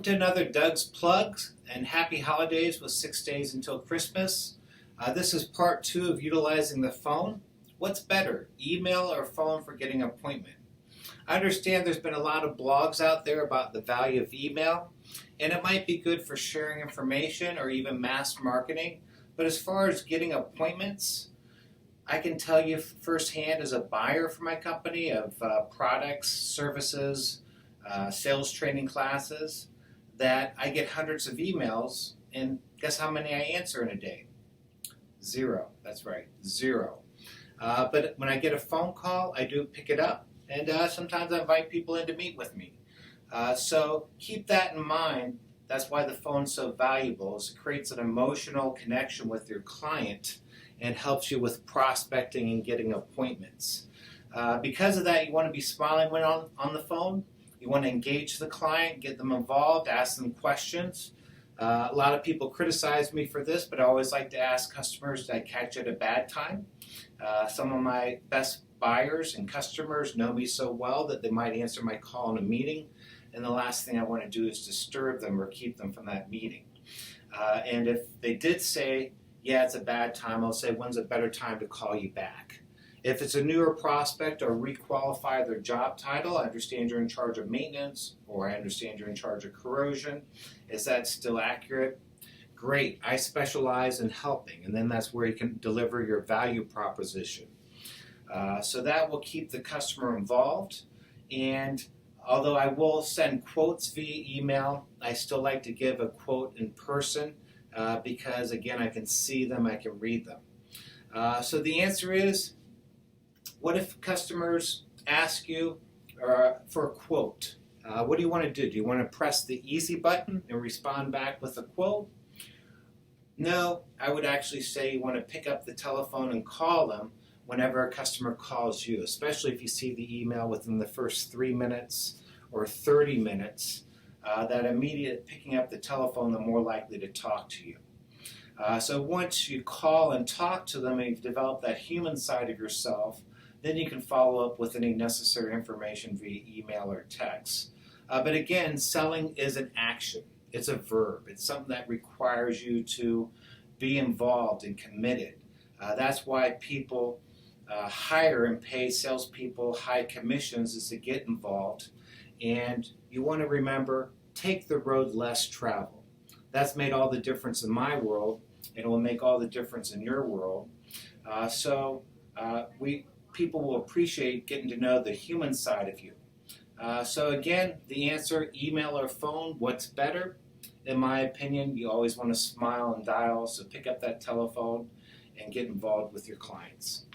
to another Doug's Plugs, and happy holidays with 6 days until Christmas. This is part 2 of utilizing the phone. What's better, email or phone for getting an appointment? I understand there's been a lot of blogs out there about the value of email, and it might be good for sharing information or even mass marketing, but as far as getting appointments, I can tell you firsthand as a buyer for my company of products, services, sales training classes, that I get hundreds of emails, and guess how many I answer in a day? 0. That's right, 0. But when I get a phone call, I do pick it up, and sometimes I invite people in to meet with me. So keep that in mind. That's why the phone's so valuable, is it creates an emotional connection with your client and helps you with prospecting and getting appointments. Because of that, you want to be smiling when on the phone. You want to engage the client, get them involved, ask them questions. A lot of people criticize me for this, but I always like to ask customers, did I catch you at a bad time? Some of my best buyers and customers know me so well that they might answer my call in a meeting, and the last thing I want to do is disturb them or keep them from that meeting. And if they did say, yeah, it's a bad time, I'll say, when's a better time to call you back? If it's a newer prospect or requalify their job title, I understand you're in charge of maintenance, or I understand you're in charge of corrosion. Is that still accurate? Great, I specialize in helping, and then that's where you can deliver your value proposition. So that will keep the customer involved, and although I will send quotes via email, I still like to give a quote in person because, again, I can see them, I can read them. So the answer is, what if customers ask you for a quote? What do you want to do? Do you want to press the easy button and respond back with a quote? No, I would actually say you want to pick up the telephone and call them whenever a customer calls you, especially if you see the email within the first 3 minutes or 30 minutes. That immediate picking up the telephone, the more likely to talk to you. So once you call and talk to them and you've developed that human side of yourself, then you can follow up with any necessary information via email or text. But again, selling is an action. It's a verb. It's something that requires you to be involved and committed. That's why people hire and pay salespeople high commissions, is to get involved. And you want to remember, take the road less traveled. That's made all the difference in my world, and it will make all the difference in your world. People will appreciate getting to know the human side of you. So again, the answer, email or phone, what's better? In my opinion, you always want to smile and dial, so pick up that telephone and get involved with your clients.